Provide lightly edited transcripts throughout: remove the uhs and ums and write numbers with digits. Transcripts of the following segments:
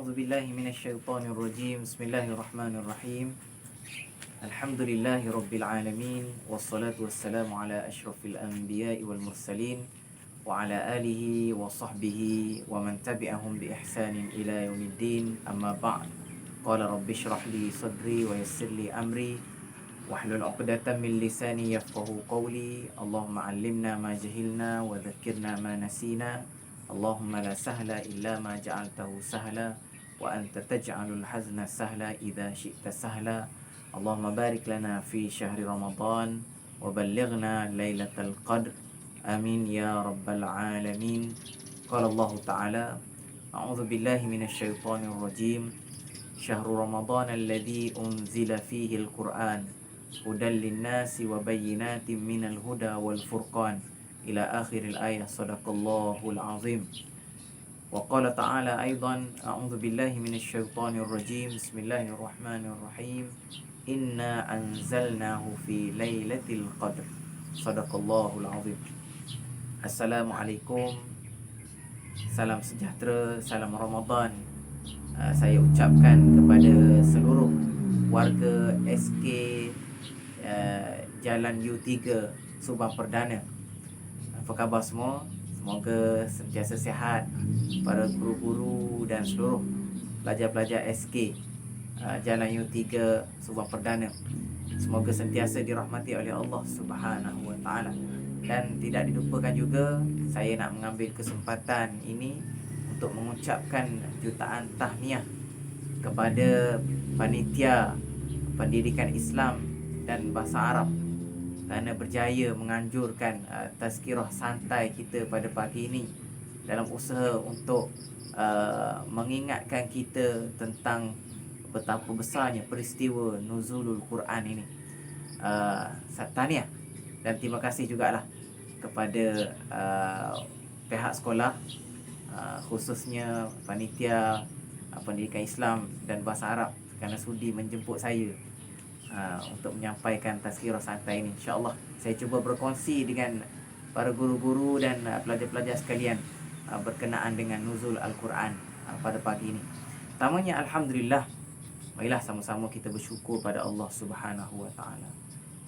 أعوذ بالله من الشيطان الرجيم بسم الله الرحمن الرحيم الحمد لله رب العالمين والصلاة والسلام على أشرف الأنبياء والمرسلين وعلى آله وصحبه ومن تبعهم بإحسان إلى يوم الدين أما بعد قال رب اشرح لي صدري ويسر لي أمري واحلل عقدة من لساني يفقه قولي اللهم علمنا ما جهلنا وذكرنا ما نسينا اللهم لا سهل إلا ما جعلته سهلا وأنت تجعل الحزن سهلا إذا شئت سهلا اللهم بارك لنا في شهر رمضان وبلغنا ليلة القدر آمين يا رب العالمين قال الله تعالى أعوذ بالله من الشيطان الرجيم شهر رمضان الذي أنزل فيه القرآن هدى للناس وبينات من الهدى والفرقان إلى آخر الآية صدق الله العظيم وقال تعالى أيضا أعوذ بالله من الشيطان الرجيم بسم الله الرحمن الرحيم إنا أنزلناه في ليلة القدر صدق الله العظيم. Assalamualaikum, salam sejahtera, salam Ramadan. Saya ucapkan kepada seluruh warga SK Jalan U3 Subang Perdana. Apa khabar semua? Semoga sentiasa sihat para guru-guru dan seluruh pelajar-pelajar SK Jalan U3 Subang Perdana. Semoga sentiasa dirahmati oleh Allah Subhanahu Wa Taala. Dan tidak dilupakan juga, saya nak mengambil kesempatan ini untuk mengucapkan jutaan tahniah kepada panitia pendidikan Islam dan bahasa Arab kerana berjaya menganjurkan tazkirah santai kita pada pagi ini dalam usaha untuk mengingatkan kita tentang betapa besarnya peristiwa nuzulul Quran ini. Tahniah dan terima kasih jugalah kepada pihak sekolah, khususnya panitia pendidikan Islam dan bahasa Arab kerana sudi menjemput saya untuk menyampaikan tazkirah santai ini. InsyaAllah saya cuba berkongsi dengan para guru-guru dan pelajar-pelajar sekalian berkenaan dengan nuzul Al-Quran pada pagi ini. Pertamanya, Alhamdulillah, marilah sama-sama kita bersyukur pada Allah Subhanahu Wa Taala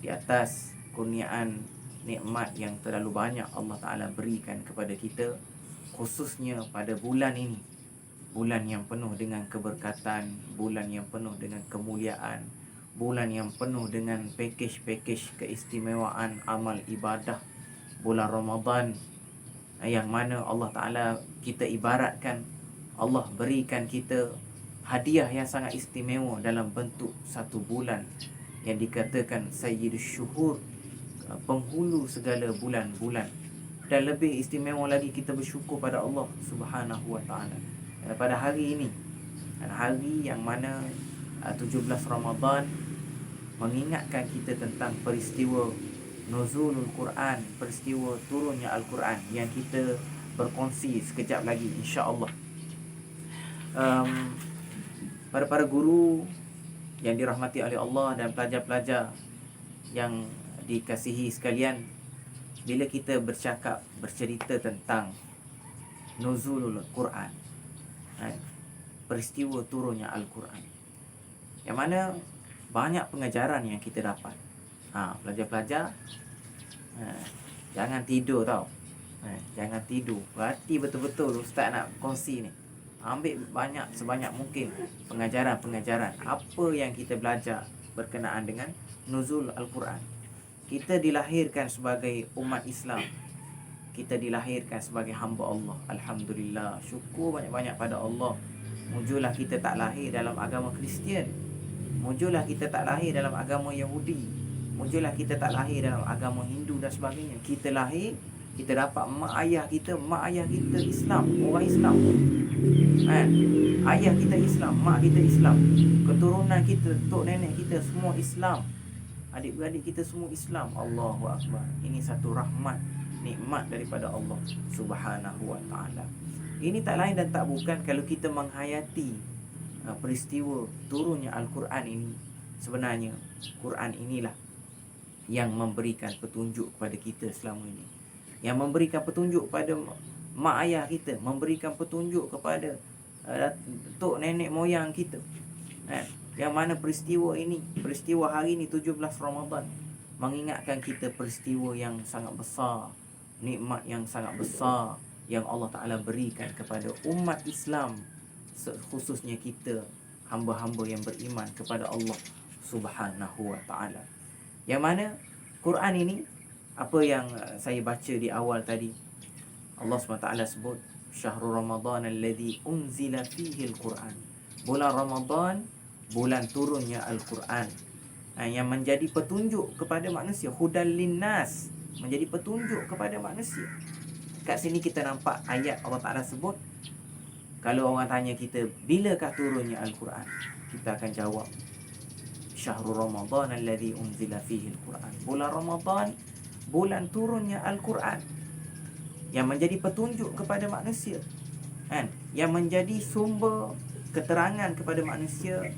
di atas kurniaan nikmat yang terlalu banyak Allah Ta'ala berikan kepada kita, khususnya pada bulan ini, bulan yang penuh dengan keberkatan, bulan yang penuh dengan kemuliaan, bulan yang penuh dengan pakej-pakej keistimewaan amal ibadah, bulan Ramadan yang mana Allah Ta'ala kita ibaratkan Allah berikan kita hadiah yang sangat istimewa dalam bentuk satu bulan yang dikatakan Sayyidus Syuhur, penghulu segala bulan-bulan. Dan lebih istimewa lagi kita bersyukur pada Allah Subhanahu Wa Taala pada hari ini, hari yang mana 17 Ramadan mengingatkan kita tentang peristiwa nuzulul Quran, peristiwa turunnya Al-Quran yang kita berkongsi sekejap lagi insya-Allah. Para guru yang dirahmati oleh Allah dan pelajar-pelajar yang dikasihi sekalian, bila kita bercerita tentang nuzulul Quran, peristiwa turunnya Al-Quran, yang mana banyak pengajaran yang kita dapat. Pelajar-pelajar, jangan tidur tau. Jangan tidur. Berarti betul-betul Ustaz nak kongsi ni. Ambil sebanyak mungkin pengajaran-pengajaran apa yang kita belajar berkenaan dengan nuzul Al-Quran. Kita dilahirkan sebagai umat Islam, kita dilahirkan sebagai hamba Allah. Alhamdulillah, syukur banyak-banyak pada Allah. Mujurlah kita tak lahir dalam agama Kristian, mujurlah kita tak lahir dalam agama Yahudi, mujurlah kita tak lahir dalam agama Hindu dan sebagainya. Kita lahir, kita dapat mak ayah kita Islam, orang Islam. Ayah kita Islam, mak kita Islam, keturunan kita, tok nenek kita semua Islam, adik-beradik kita semua Islam. Allahu Akbar. Ini satu rahmat, nikmat daripada Allah Subhanahu Wa Taala. Ini tak lain dan tak bukan kalau kita menghayati peristiwa turunnya Al-Quran ini. Sebenarnya Quran inilah yang memberikan petunjuk kepada kita selama ini, yang memberikan petunjuk kepada mak ayah kita, memberikan petunjuk kepada datuk nenek moyang kita. Yang mana peristiwa ini, peristiwa hari ini 17 Ramadan, mengingatkan kita peristiwa yang sangat besar, nikmat yang sangat besar yang Allah Ta'ala berikan kepada umat Islam, khususnya kita, hamba-hamba yang beriman kepada Allah Subhanahu Wa Ta'ala. Yang mana Quran ini, apa yang saya baca di awal tadi, Allah SWT sebut Syahrul Ramadan alladhi unzila fihi al-Quran. Bulan Ramadan, bulan turunnya Al-Quran, yang menjadi petunjuk kepada manusia. Hudal linnas, menjadi petunjuk kepada manusia. Kat sini kita nampak ayat Allah Ta'ala sebut, kalau orang tanya kita, bilakah turunnya Al-Quran? Kita akan jawab, Syahrul Ramadan alladhi unzila fihi al-Quran. Bulan Ramadan, bulan turunnya Al-Quran, yang menjadi petunjuk kepada manusia, yang menjadi sumber keterangan kepada manusia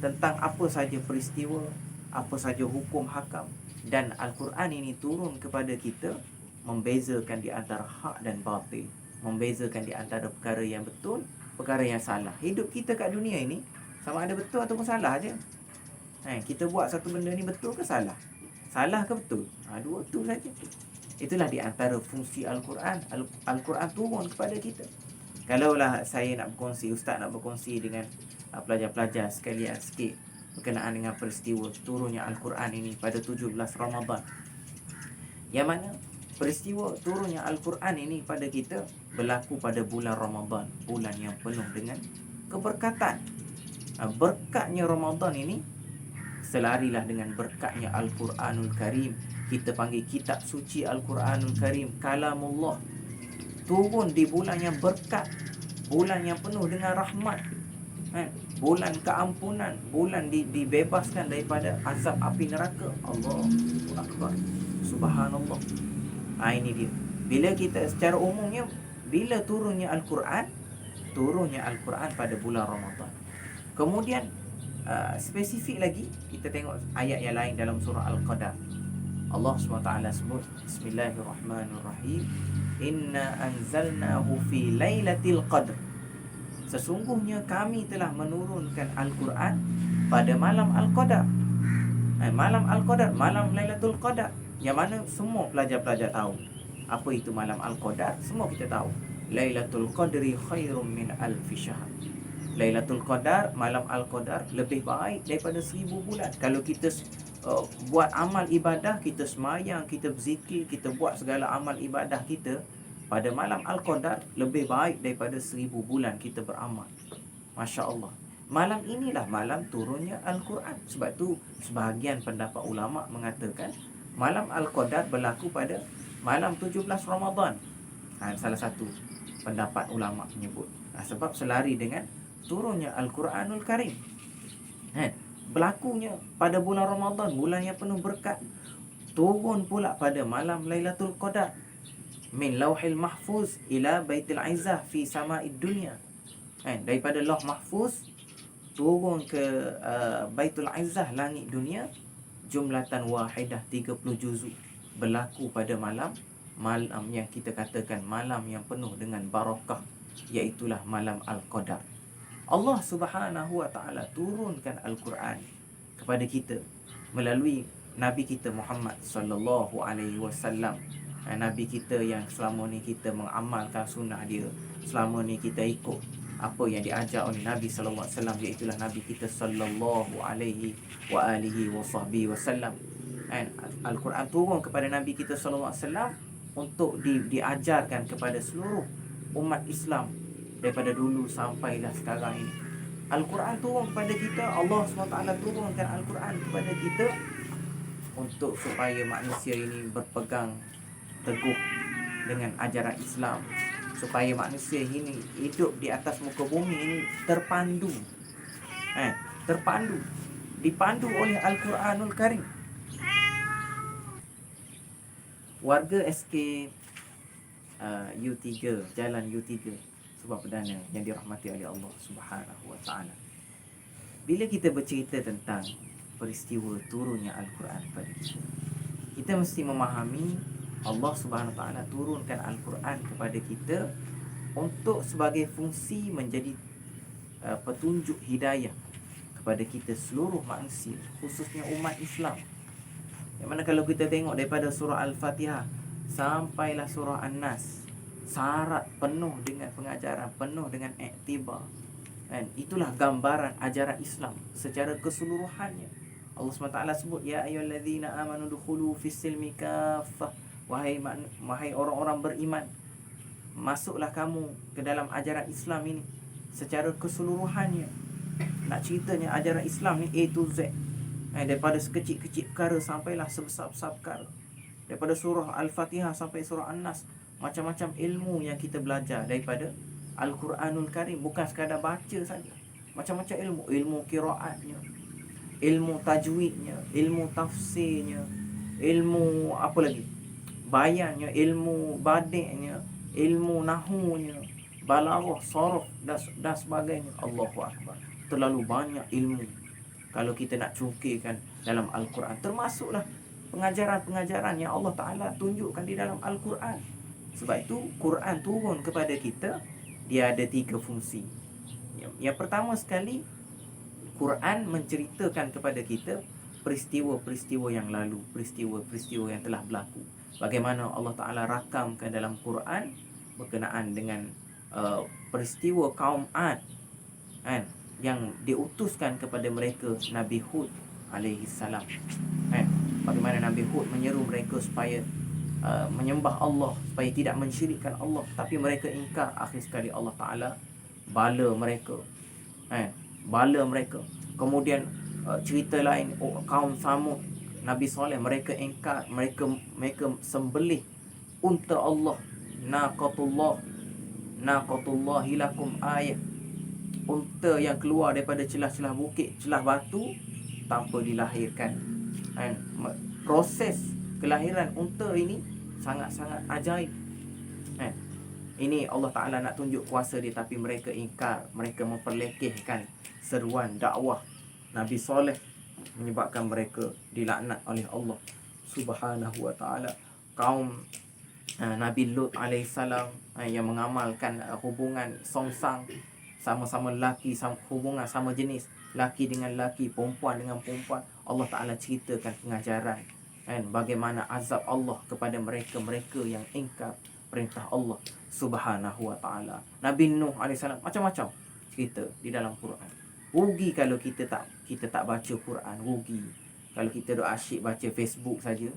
tentang apa saja peristiwa, apa saja hukum hakam. Dan Al-Quran ini turun kepada kita membezakan di antara hak dan batil, membezakan di antara perkara yang betul, perkara yang salah. Hidup kita kat dunia ini sama ada betul ataupun salah je. Kita buat satu benda ni betul ke salah? Salah ke betul? Dua tu saja. Itulah di antara fungsi Al-Quran. Al-Quran turun kepada kita. Kalaulah saya nak berkongsi, ustaz nak berkongsi dengan pelajar-pelajar sekalian sikit berkenaan dengan peristiwa turunnya Al-Quran ini pada 17 Ramadan, yang mana peristiwa turunnya Al-Quran ini pada kita berlaku pada bulan Ramadan, bulan yang penuh dengan keberkatan. Berkatnya Ramadan ini selarilah dengan berkatnya Al-Quranul Karim. Kita panggil kitab suci Al-Quranul Karim kalamullah, turun di bulan yang berkat, bulan yang penuh dengan rahmat, bulan keampunan, bulan dibebaskan daripada azab api neraka. Allahu Akbar, subhanallah. Ini dia. Bila kita secara umumnya, bila turunnya Al-Quran, turunnya Al-Quran pada bulan Ramadan. Kemudian spesifik lagi, kita tengok ayat yang lain dalam surah Al-Qadar. Allah SWT sebut, Bismillahirrahmanirrahim, Inna anzalnahu fi laylatil qadr. Sesungguhnya kami telah menurunkan Al-Quran pada malam Al-Qadar. Malam Al-Qadar, malam Lailatul Qadar, yang mana semua pelajar-pelajar tahu apa itu malam Al-Qadar. Semua kita tahu, Lailatul Qadri khairum min alfi syahr. Lailatul Qadar, malam Al-Qadar, lebih baik daripada 1000 bulan. Kalau kita buat amal ibadah, kita semayang, kita berzikir, kita buat segala amal ibadah kita pada malam Al-Qadar, lebih baik daripada 1000 bulan kita beramal. Masya Allah. Malam inilah malam turunnya Al-Quran. Sebab tu sebahagian pendapat ulama' mengatakan malam Al-Qadar berlaku pada malam 17 Ramadan. Salah satu pendapat ulama' menyebut, sebab selari dengan turunnya Al-Quranul Karim. Berlakunya pada bulan Ramadan, bulan yang penuh berkat. Turun pula pada malam Lailatul Qadar, min lauhil mahfuz ila baitil izzah fi sama'id dunya. Daripada lauh mahfuz turun ke baitul izzah, langit dunia, jumlatan wahidah, 30 juzuk. Berlaku pada malam yang kita katakan malam yang penuh dengan barakah, iaitulah malam Al-Qadar. Allah Subhanahu Wa Ta'ala turunkan Al-Quran kepada kita melalui Nabi kita Muhammad sallallahu alaihi wasallam. Nabi kita yang selama ni kita mengamalkan sunnah dia, selama ni kita ikut apa yang diajar oleh Nabi sallallahu alaihi wasallam, iaitulah Nabi kita sallallahu alaihi wa alihi wasallam. Al-Quran turun kepada Nabi kita sallallahu alaihi wasallam untuk diajarkan kepada seluruh umat Islam daripada dulu sampailah sekarang ini. Al-Quran turun kepada kita, Allah SWT turunkan Al-Quran kepada kita untuk supaya manusia ini berpegang teguh dengan ajaran Islam, supaya manusia ini hidup di atas muka bumi ini terpandu, dipandu oleh Al-Quranul Karim. Warga SK U3, Jalan U3 Subang Perdana yang dirahmati oleh Allah Subhanahu Wa Ta'ala, bila kita bercerita tentang peristiwa turunnya Al-Quran pada kita, kita mesti memahami Allah Subhanahu Wa Ta'ala turunkan Al-Quran kepada kita untuk sebagai fungsi menjadi petunjuk hidayah kepada kita seluruh manusia, khususnya umat Islam. Yang mana kalau kita tengok daripada surah Al-Fatihah sampailah surah An-Nas, syarat penuh dengan pengajaran, penuh dengan iktibar. Dan itulah gambaran ajaran Islam secara keseluruhannya. Allah SWT sebut, ya ayyuhallazina amanu dukhulu fis-silmi kaffah. Wahai orang-orang beriman, masuklah kamu ke dalam ajaran Islam ini secara keseluruhannya. Nak ceritanya ajaran Islam ni A to Z, daripada sekecil-kecil perkara sampailah sebesar-besar perkara. Daripada surah Al-Fatihah sampai surah An-Nas, macam-macam ilmu yang kita belajar daripada Al-Quranul Karim. Bukan sekadar baca saja, macam-macam ilmu. Ilmu qiraatnya, ilmu tajwidnya, ilmu tafsirnya, ilmu apa lagi, bayannya, ilmu badi'nya, ilmu nahunya, balaghah, sarf dan sebagainya. Allahu Akbar. Terlalu banyak ilmu kalau kita nak cungkirkan dalam Al-Quran. Termasuklah pengajaran-pengajaran yang Allah Ta'ala tunjukkan di dalam Al-Quran. Sebab itu Quran turun kepada kita, dia ada 3 fungsi. Yang pertama sekali, Quran menceritakan kepada kita peristiwa-peristiwa yang lalu, peristiwa-peristiwa yang telah berlaku. Bagaimana Allah Ta'ala rakamkan dalam Quran berkenaan dengan peristiwa kaum Ad, kan, yang diutuskan kepada mereka Nabi Hud alaihi salam. Bagaimana Nabi Hud menyeru mereka supaya menyembah Allah, supaya tidak mensyirikkan Allah, tapi mereka ingkar. Akhir sekali Allah Ta'ala bala mereka, bala mereka. Kemudian cerita lain, kaum Samud, Nabi Saleh, mereka ingkar, mereka sembelih unta Allah, naqatullahi lakum ayat, unta yang keluar daripada celah-celah bukit, celah batu, tanpa dilahirkan. Proses kelahiran unta ini sangat-sangat ajaib. Ini Allah Ta'ala nak tunjuk kuasa dia, tapi mereka ingkar. Mereka memperlekehkan seruan dakwah Nabi Saleh, menyebabkan mereka dilaknat oleh Allah Subhanahu Wa Ta'ala. Kaum Nabi Lut alaihissalam yang mengamalkan hubungan songsang, sama-sama lelaki, hubungan sama jenis, laki dengan laki, perempuan dengan perempuan. Allah Ta'ala ceritakan pengajaran, bagaimana azab Allah kepada mereka-mereka yang ingkar perintah Allah Subhanahu Wa Ta'ala. Nabi Nuh alaihissalam, macam-macam cerita di dalam Quran. Rugi kalau kita tak baca Quran, rugi. Kalau kita duk asyik baca Facebook saja,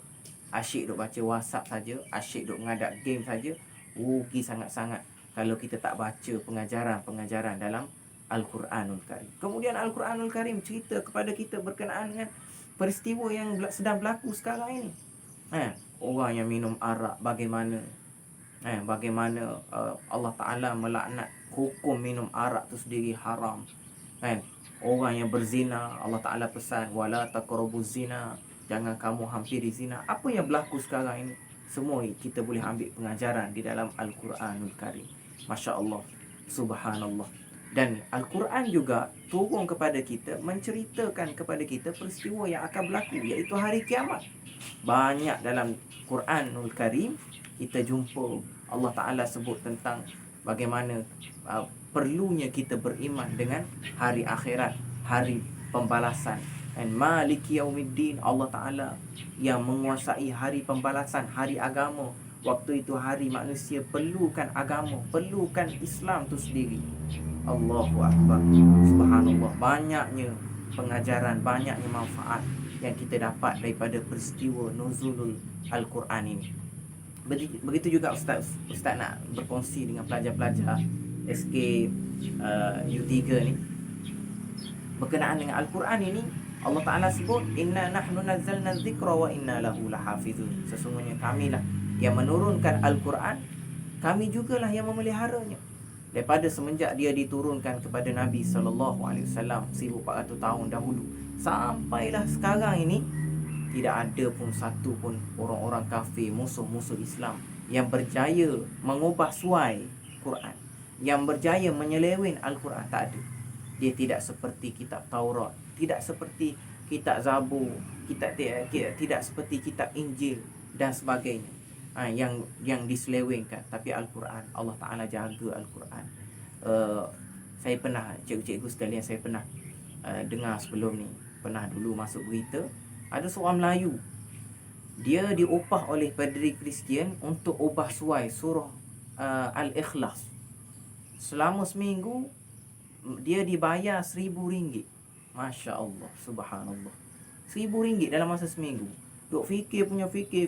asyik duk baca WhatsApp saja, asyik duk mengadap game saja, rugi sangat-sangat kalau kita tak baca pengajaran-pengajaran dalam Al-Quranul Karim. Kemudian Al-Quranul Karim cerita kepada kita berkenaan dengan peristiwa yang sedang berlaku sekarang ini. Orang yang minum arak, bagaimana Allah Ta'ala melaknat, hukum minum arak tu sendiri haram. Orang yang berzina, Allah Ta'ala pesan, wala taqrabuz zina, jangan kamu hampiri zina. Apa yang berlaku sekarang ini, semua kita boleh ambil pengajaran di dalam Al-Quranul Karim. Masya Allah, subhanallah. Dan Al-Quran juga turun kepada kita, menceritakan kepada kita peristiwa yang akan berlaku, iaitu hari kiamat. Banyak dalam Quranul Karim kita jumpa Allah Ta'ala sebut tentang bagaimana perlunya kita beriman dengan hari akhirat, hari pembalasan. Dan Maliki Yaumiddin, Allah Ta'ala yang menguasai hari pembalasan, hari agama. Waktu itu hari manusia perlukan agama, perlukan Islam tu sendiri. Allahu Akbar, subhanallah. Banyaknya pengajaran, banyaknya manfaat yang kita dapat daripada peristiwa nuzulul Al-Quran ini. Begitu juga Ustaz nak berkongsi dengan pelajar-pelajar SK U3 ni berkenaan dengan Al-Quran ini. Allah Ta'ala sebut, inna nahnu nazzalna dzikra wa inna lahu lahafizun. Sesungguhnya kamilah yang menurunkan Al-Quran, kami jugalah yang memeliharanya. Daripada semenjak dia diturunkan kepada Nabi SAW 1400 tahun dahulu, sampailah sekarang ini, tidak ada pun satu pun orang-orang kafir, musuh-musuh Islam yang berjaya mengubah suai Quran, yang berjaya menyeleweng Al-Quran. Tak ada. Dia tidak seperti kitab Taurat, tidak seperti kitab Zabur, tidak seperti kitab Injil dan sebagainya, yang diselewengkan. Tapi Al-Quran, Allah Ta'ala jaga Al-Quran. Saya pernah, cikgu-cikgu sekalian, saya pernah dengar sebelum ni, pernah dulu masuk berita, ada seorang Melayu, dia diupah oleh padri Kristian untuk ubah suai surah Al-Ikhlas. Selama seminggu dia dibayar RM1,000. Masya Allah, subhanallah, RM1,000 dalam masa seminggu. Duk fikir punya fikir,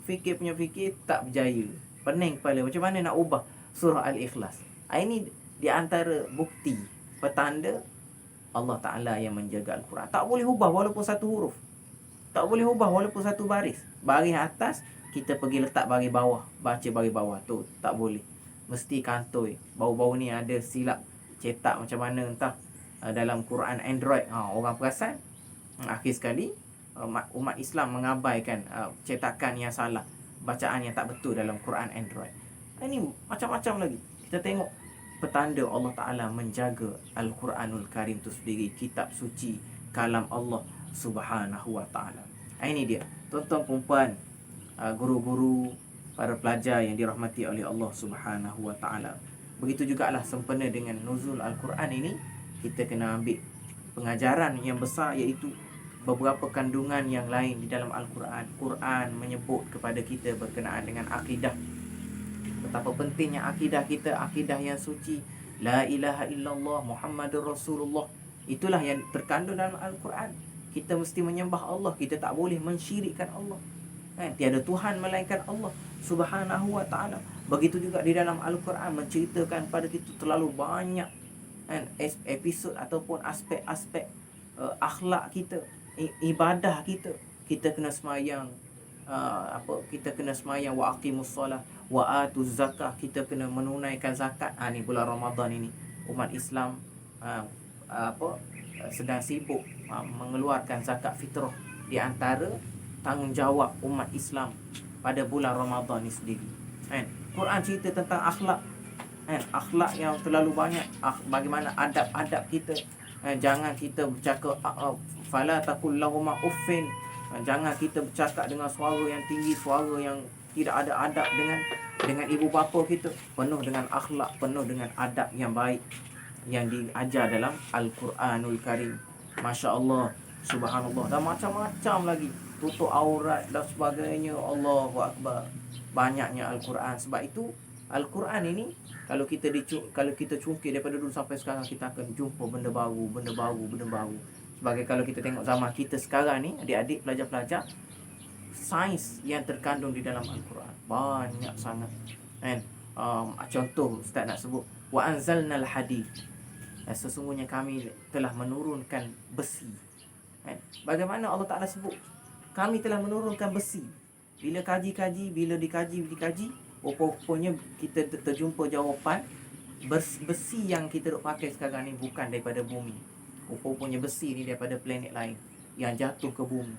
fikir punya fikir, tak berjaya. Pening kepala, macam mana nak ubah surah Al-Ikhlas. Ini di antara bukti, petanda Allah Ta'ala yang menjaga Al-Quran. Tak boleh ubah walaupun satu huruf, tak boleh ubah walaupun satu baris. Baris atas kita pergi letak baris bawah, baca baris bawah tu tak boleh, mesti kantoi. Bau-bau ni ada silap cetak macam mana entah dalam Quran Android. Orang perasan, akhir sekali umat Islam mengabaikan cetakan yang salah, bacaan yang tak betul dalam Quran Android. Ini macam-macam lagi. Kita tengok petanda Allah Ta'ala menjaga Al-Quranul Karim tu sendiri, kitab suci, kalam Allah Subhanahu Wa Ta'ala. Ini dia, tuan-tuan perempuan, guru-guru, para pelajar yang dirahmati oleh Allah Subhanahu Wa Ta'ala. Begitu jugalah sempena dengan nuzul Al-Quran ini, kita kena ambil pengajaran yang besar, iaitu beberapa kandungan yang lain di dalam Al-Quran. Quran menyebut kepada kita berkenaan dengan akidah. Betapa pentingnya akidah kita, akidah yang suci, la ilaha illallah Muhammadur Rasulullah. Itulah yang terkandung dalam Al-Quran. Kita mesti menyembah Allah, kita tak boleh mensyirikkan Allah. Tiada Tuhan melainkan Allah Subhanahu Wa Ta'ala. Begitu juga di dalam Al-Quran menceritakan pada kita terlalu banyak episod ataupun aspek-aspek akhlak kita, ibadah kita. Kita kena semayang, kita kena semayang, wa aqimus solah wa atuz zakah, kita kena menunaikan zakat. Ni bulan Ramadan ini umat Islam sedang sibuk mengeluarkan zakat fitrah. Di antara tanggungjawab umat Islam pada bulan Ramadan ni sendiri. Quran cerita tentang akhlak, akhlak yang terlalu banyak. Bagaimana adab-adab kita. Jangan kita bercakap fala taqul lahum uffin. Jangan kita bercakap dengan suara yang tinggi, suara yang tidak ada adab dengan ibu bapa kita. Penuh dengan akhlak, penuh dengan adab yang baik yang diajar dalam Al-Quranul Karim. Masya Allah, subhanallah, dan macam-macam lagi. Tutup aurat dan sebagainya. Allahu Akbar. Banyaknya Al-Quran. Sebab itu Al-Quran ini, kalau kita cungkir daripada dulu sampai sekarang, kita akan jumpa benda baru. Sebagai kalau kita tengok zaman kita sekarang ni, adik-adik pelajar-pelajar, sains yang terkandung di dalam Al-Quran banyak sangat. Contoh Ustaz nak sebut, wa anzalnal hadid, sesungguhnya kami telah menurunkan besi. Bagaimana Allah Ta'ala sebut kami telah menurunkan besi? Bila dikaji, rupanya kita terjumpa jawapan, besi yang kita duk pakai sekarang ni bukan daripada bumi. Rupanya besi ni daripada planet lain yang jatuh ke bumi.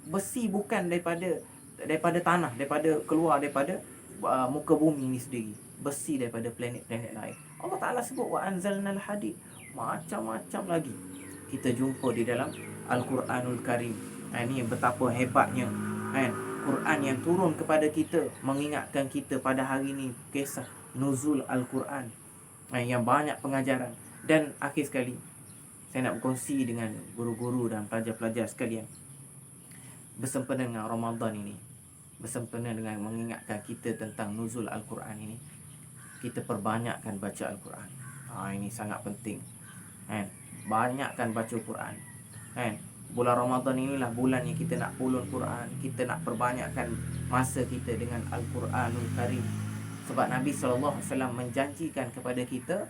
Besi bukan daripada tanah, keluar daripada muka bumi ni sendiri. Besi daripada planet-planet lain. Allah Ta'ala sebut wa anzalnal hadid. Macam-macam lagi kita jumpa di dalam Al-Quranul Karim. Ini betapa hebatnya Quran yang turun kepada kita, mengingatkan kita pada hari ini kisah nuzul Al-Quran yang banyak pengajaran. Dan akhir sekali, saya nak berkongsi dengan guru-guru dan pelajar-pelajar sekalian, bersempena dengan Ramadan ini, bersempena dengan mengingatkan kita tentang nuzul Al-Quran ini, kita perbanyakkan baca Al-Quran. Ini sangat penting. Banyakkan baca Quran. Bulan Ramadan inilah bulan yang kita nak pulun Quran. Kita nak perbanyakkan masa kita dengan Al-Quranul Karim. Sebab Nabi SAW menjanjikan kepada kita,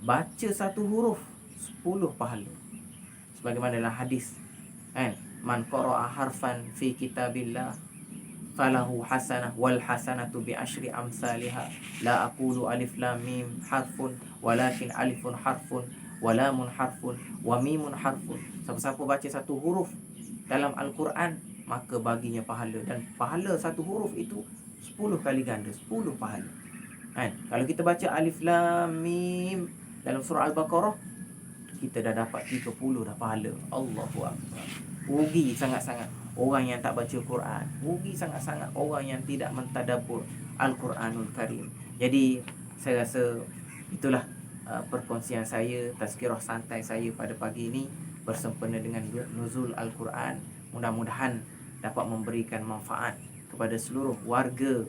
baca satu huruf 10 pahala. Sebagaimana dalam hadis, man qara'a harfan fi kitabillah falahu hasanah wal hasanatu bi asyri amsalha la aqulu alif lam mim harfun walakin alifun harfun wa lamun harfun wa mimun harfun. Siapa-siapa baca satu huruf dalam Al-Quran, maka baginya pahala. Dan pahala satu huruf itu 10 kali ganda, 10 pahala. Kalau kita baca alif lam mim dalam surah Al-Baqarah, kita dah dapat 30 dah pahala. Allahu Akbar. Rugi sangat-sangat orang yang tak baca Quran. Rugi sangat-sangat orang yang tidak mentadabbur Al-Quranul Karim. Jadi saya rasa itulah perkongsian saya, tazkirah santai saya pada pagi ini bersempena dengan nuzul Al-Quran. Mudah-mudahan dapat memberikan manfaat kepada seluruh warga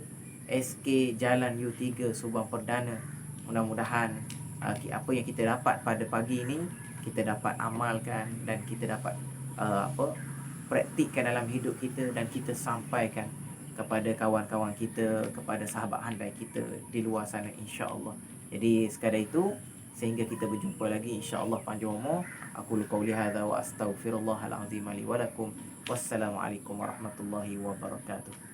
SK Jalan U3 Subang Perdana. Mudah-mudahan apa yang kita dapat pada pagi ini kita dapat amalkan dan kita dapat praktikkan dalam hidup kita, dan kita sampaikan kepada kawan-kawan kita, kepada sahabat handai kita di luar sana, insya-Allah. Jadi sekadar itu, sehingga kita berjumpa lagi insya-Allah panjang umur. Aku qauli hadza wa astaghfirullahal azim li wa lakum. Wassalamualaikum warahmatullahi wabarakatuh.